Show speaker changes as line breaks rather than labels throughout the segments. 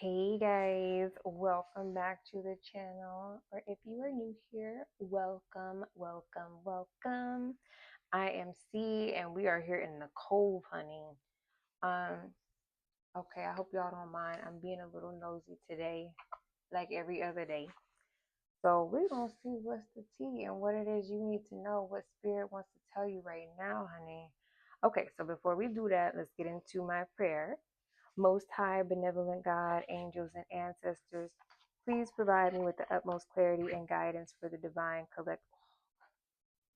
Hey guys, welcome back to the channel. Or if you are new here, welcome, welcome, welcome. I am C and we are here in the cove, honey. Um, okay, I hope y'all don't mind. I'm being a little nosy today, like every other day. So we're gonna see what's the tea and what it is you need to know, what spirit wants to tell you right now, honey. Okay, so before we do that, let's get into my prayer. Most high, benevolent God, angels, and ancestors, please provide me with the utmost clarity and guidance for the divine collect.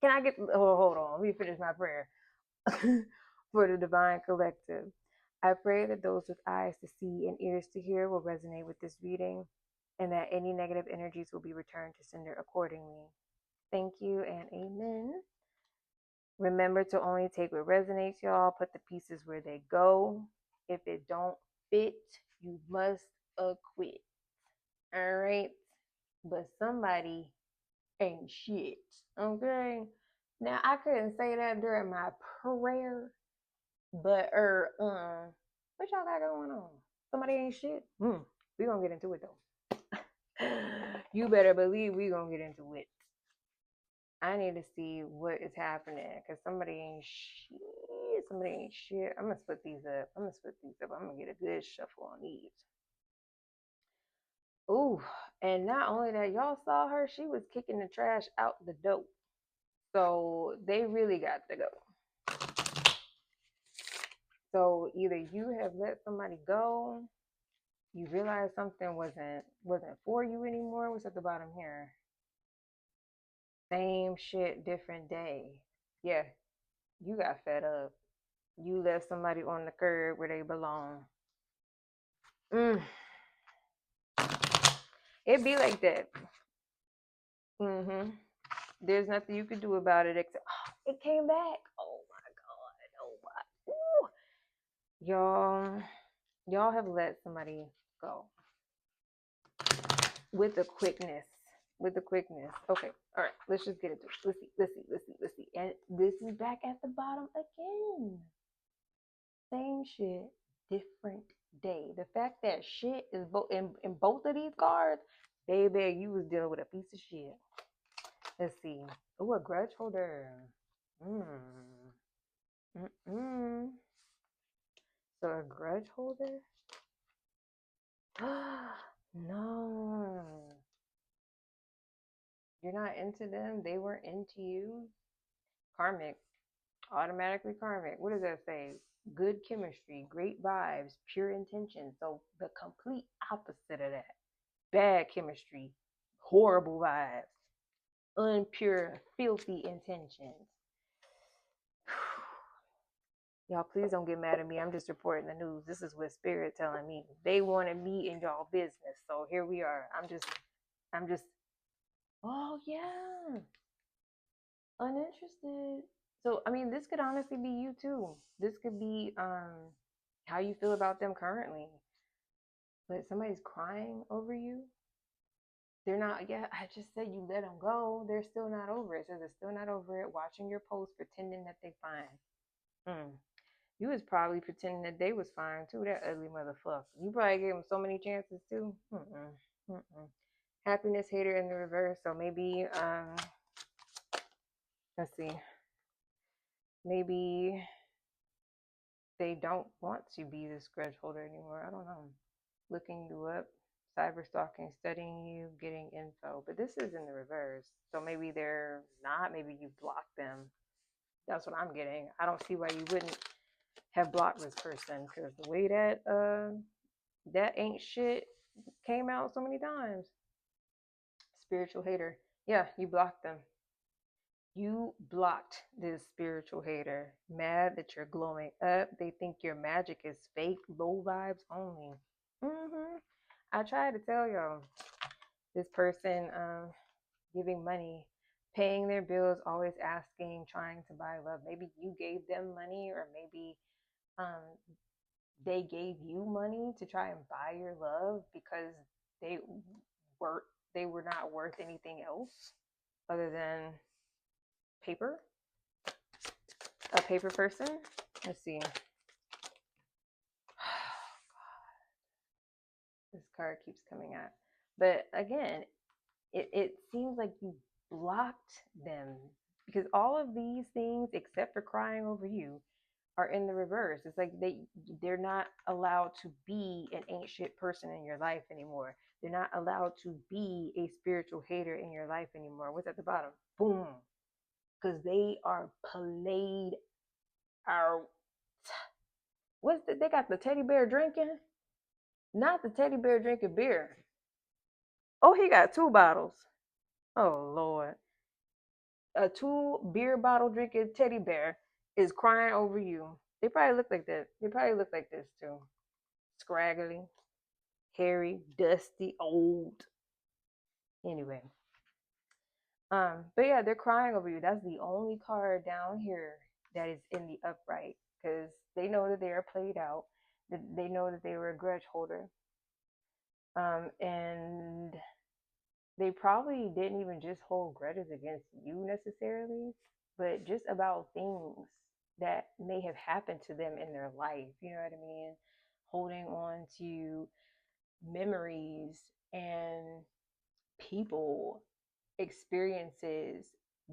Can I get? Oh, hold on. Let me finish my prayer. For the divine collective. I pray that those with eyes to see and ears to hear will resonate with this reading, and that any negative energies will be returned to sender accordingly. Thank you and amen. Remember to only take what resonates, y'all. Put the pieces where they go. If it don't fit, you must acquit. All right? But somebody ain't shit. Okay? Now I couldn't say that during my prayer, but what y'all got going on? Somebody ain't shit? We gonna get into it though. You better believe we gonna get into it. I need to see what is happening because somebody ain't shit. Somebody ain't shit. I'm gonna split these up. I'm gonna get a good shuffle on these. Ooh, and not only that, y'all saw her. She was kicking the trash out the door. So they really got to go. So either you have let somebody go, you realize something wasn't for you anymore. What's at the bottom here? Same shit, different day. Yeah, you got fed up. You left somebody on the curb where they belong. Mm. It be like that. There's nothing you could do about it except it came back. Oh my god. Oh my. Ooh. Y'all have let somebody go with the quickness. With the quickness. Okay. All right. Let's just get into it. Let's see. And this is back at the bottom again. Same shit, different day. The fact that shit is in both of these cards, baby, you was dealing with a piece of shit. Let's see. Oh, a grudge holder. Mm. Mm-mm. So a grudge holder? No. You're not into them. They weren't into you. Karmic. Automatically karmic. What does that say? Good chemistry, great vibes, pure intention. So the complete opposite of that. Bad chemistry, horrible vibes, unpure, filthy intentions. Y'all, please don't get mad at me. I'm just reporting the news. This is what Spirit telling me. They wanted me in y'all business. So here we are. I'm just, oh yeah, uninterested. So, I mean, this could honestly be you too. This could be how you feel about them currently. But somebody's crying over you. They're not, yeah, I just said you let them go. They're still not over it. So they're still not over it. Watching your post, pretending that they fine. You was probably pretending that they was fine too. That ugly motherfucker. You probably gave them so many chances too. Happiness hater in the reverse. So maybe, let's see. Maybe they don't want to be this grudge holder anymore. I don't know. Looking you up, cyber stalking, studying you, getting info. But this is in the reverse. So maybe they're not. Maybe you blocked them. That's what I'm getting. I don't see why you wouldn't have blocked this person because the way that that ain't shit came out so many times. Spiritual hater. Yeah, you blocked them. You blocked this spiritual hater. Mad that you're glowing up. They think your magic is fake, low vibes only. I tried to tell y'all. This person giving money, paying their bills, always asking, trying to buy love. Maybe you gave them money, or maybe um, they gave you money to try and buy your love because they were they were not worth anything else other than paper. A paper person. Let's see. This card keeps coming up. But again, it seems like you blocked them because all of these things, except for crying over you, are in the reverse. It's like they're not allowed to be an ancient person in your life anymore. They're not allowed to be a spiritual hater in your life anymore. What's at the bottom? Boom. Because they are played out. They got the teddy bear drinking? Not the teddy bear drinking beer. Oh, he got two bottles. Oh Lord. A two beer bottle drinking teddy bear is crying over you. They probably look like that. They probably look like this too. Scraggly, hairy, dusty, old. Anyway. But yeah, they're crying over you. That's the only card down here that is in the upright because they know that they are played out. That they know that they were a grudge holder. And they probably didn't even just hold grudges against you necessarily, but just about things that may have happened to them in their life. You know what I mean? Holding on to memories and people, experiences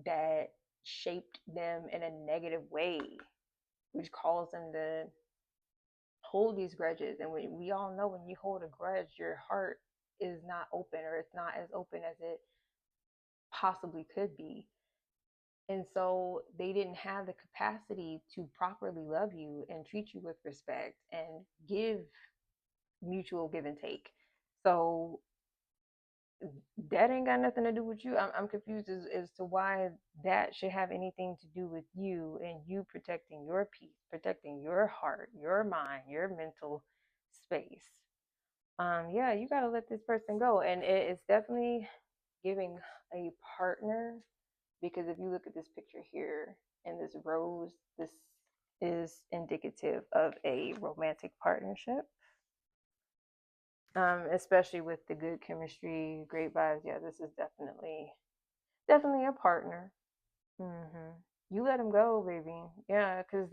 that shaped them in a negative way, which caused them to hold these grudges. And we all know when you hold a grudge, your heart is not open, or it's not as open as it possibly could be. And so they didn't have the capacity to properly love you and treat you with respect and give mutual give and take. So that ain't got nothing to do with you. I'm confused as to why that should have anything to do with you and you protecting your peace, protecting your heart, your mind, your mental space. Yeah, you got to let this person go. And it's definitely giving a partner, because if you look at this picture here and this rose, this is indicative of a romantic partnership. Especially with the good chemistry, great vibes. Yeah, this is definitely a partner. You let them go, baby. Yeah, because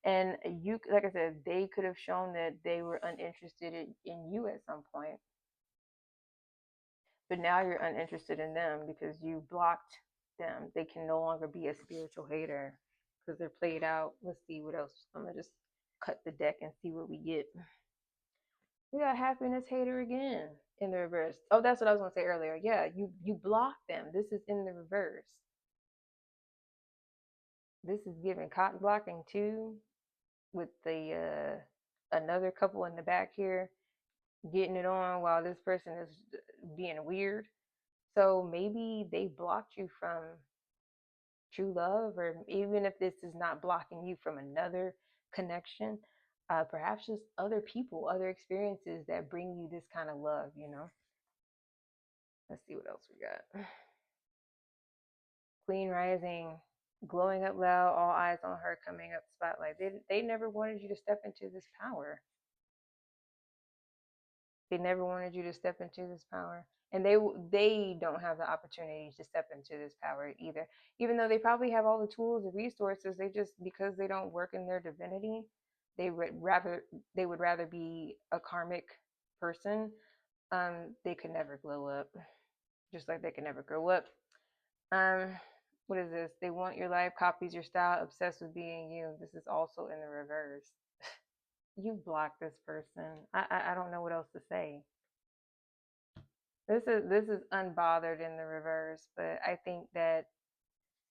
and you, like I said, they could have shown that they were uninterested in you at some point, but now you're uninterested in them because you blocked them. They can no longer be a spiritual hater because they're played out. Let's see what else. I'm gonna just cut the deck and see what we get. We got happiness hater again in the reverse. Oh, that's what I was gonna say earlier. Yeah, you block them. This is in the reverse. This is giving cock blocking too, with the another couple in the back here getting it on while this person is being weird. So maybe they blocked you from true love, or even if this is not blocking you from another connection, perhaps just other people, other experiences that bring you this kind of love, you know. Let's see what else we got. Queen Rising, glowing up loud, all eyes on her, coming up spotlight. They never wanted you to step into this power. They never wanted you to step into this power. And they don't have the opportunity to step into this power either. Even though they probably have all the tools and resources, they just, because they don't work in their divinity, they would rather be a karmic person. They could never glow up. Just like they could never grow up. What is this? They want your life, copies your style, obsessed with being you. This is also in the reverse. You blocked this person. I don't know what else to say. This is unbothered in the reverse, but I think that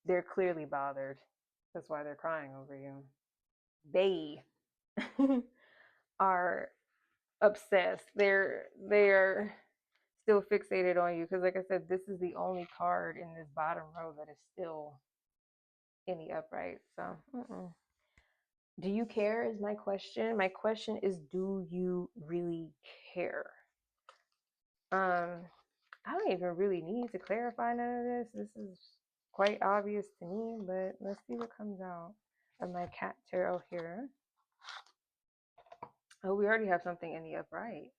they're clearly bothered. That's why they're crying over you. They are obsessed. They are still fixated on you because, like I said, this is the only card in this bottom row that is still in the upright. So, do you care? Is my question. My question is, do you really care? I don't even really need to clarify none of this. This is quite obvious to me, but let's see what comes out of my cat tarot here. Oh, we already have something in the upright.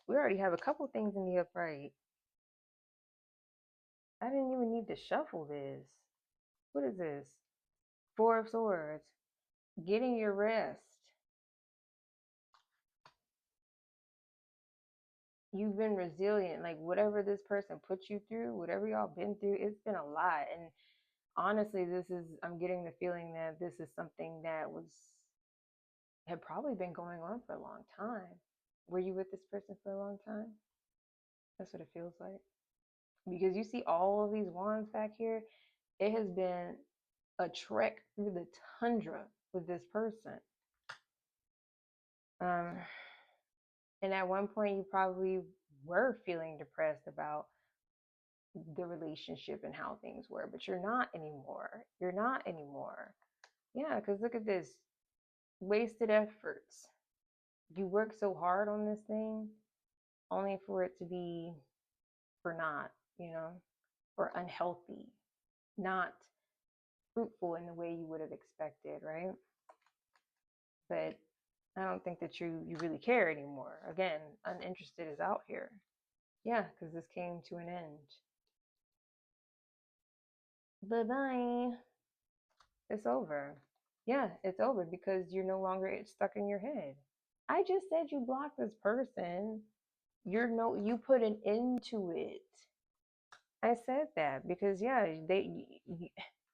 We already have a couple things in the upright. I didn't even need to shuffle this. What is this? Four of Swords. Getting your rest. you've been resilient. Like whatever this person put you through, whatever y'all been through, it's been a lot. And honestly, I'm getting the feeling that this is something that had probably been going on for a long time. Were you with this person for a long time? That's what it feels like. Because you see all of these wands back here, it has been a trek through the tundra with this person. Um, and at one point, you probably were feeling depressed about the relationship and how things were, but you're not anymore. You're not anymore. Yeah, because look at this, wasted efforts. You work so hard on this thing only for it to be for not, or unhealthy, not fruitful in the way you would have expected, right? But I don't think that you really care anymore. Again, uninterested is out here. Yeah, because this came to an end. Bye bye. It's over. Yeah, it's over because you're no longer stuck in your head. I just said you blocked this person. You put an end to it. I said that because yeah,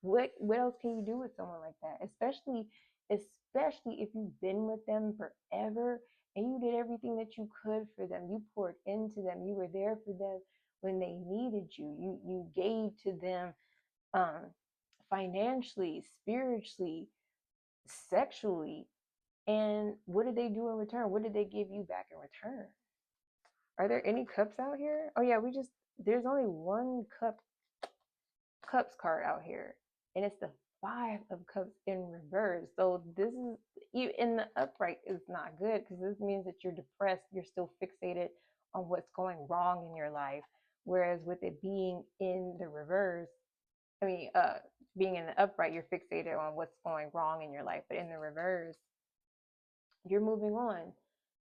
what else can you do with someone like that? Especially if you've been with them forever and you did everything that you could for them. You poured into them. You were there for them when they needed you. You gave to them um financially, spiritually, sexually. And what did they do in return? What did they give you back in return? Are there any cups out here? Oh yeah, there's only one cups card out here, and it's the 5 of cups in reverse. So this is in the upright is not good because this means that you're depressed. You're still fixated on what's going wrong in your life. Whereas with it being in the reverse, I mean, being in the upright, you're fixated on what's going wrong in your life. But in the reverse, you're moving on.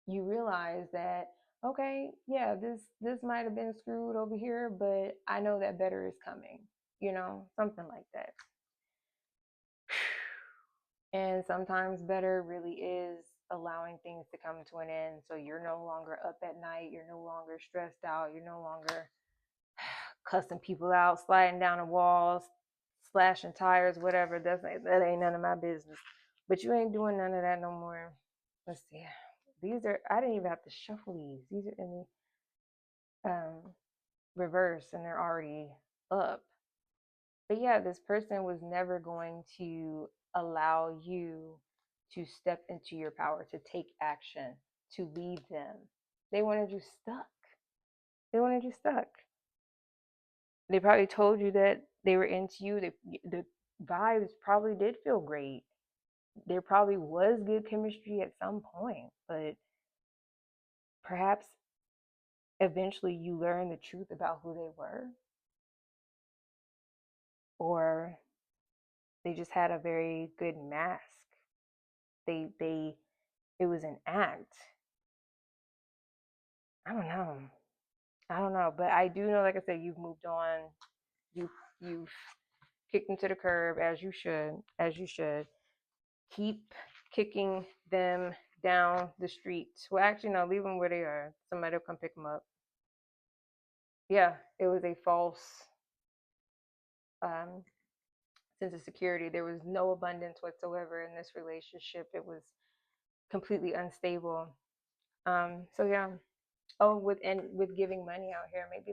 You realize that okay, yeah, this might have been screwed over here, but I know that better is coming. Something like that. And sometimes better really is allowing things to come to an end. So you're no longer up at night. You're no longer stressed out. You're no longer cussing people out, sliding down the walls, slashing tires, whatever. That ain't none of my business. But you ain't doing none of that no more. Let's see. I didn't even have to shuffle these. These are in the reverse and they're already up. But yeah, this person was never going to allow you to step into your power, to take action, to leave them. They wanted you stuck. They wanted you stuck. They probably told you that they were into you. The vibes probably did feel great. There probably was good chemistry at some point, but perhaps eventually you learn the truth about who they were, or they just had a very good mask. It was an act. I don't know. I don't know, but I do know, like I said, you've moved on. You've kicked them to the curb as you should. As you should. Keep kicking them down the street. Well, actually, no, leave them where they are. Somebody will come pick them up. Yeah, it was a false um, sense of security. There was no abundance whatsoever in this relationship. It was completely unstable. So yeah. Oh, with giving money out here, maybe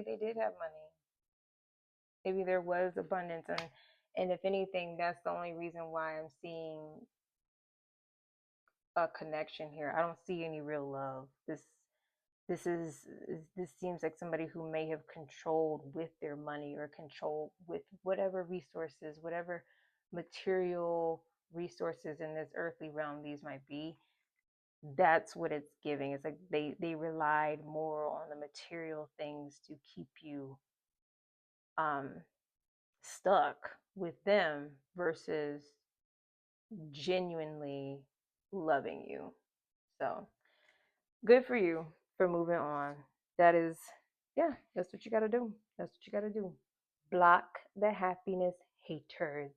they did have money. Maybe there was abundance, and if anything, that's the only reason why I'm seeing a connection here. I don't see any real love. This is this seems like somebody who may have controlled with their money or controlled with whatever resources, whatever material resources in this earthly realm these might be. That's what it's giving. It's like they relied more on the material things to keep you um stuck with them versus genuinely loving you. So good for you for moving on. That is, yeah, that's what you got to do. That's what you got to do. Block the happiness haters.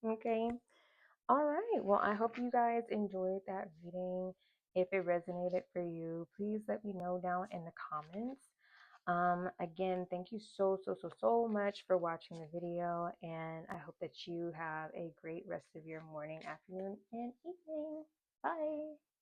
Okay. All right. Well, I hope you guys enjoyed that reading. If it resonated for you, please let me know down in the comments. Again, thank you so much for watching the video, and I hope that you have a great rest of your morning, afternoon, and evening. Bye.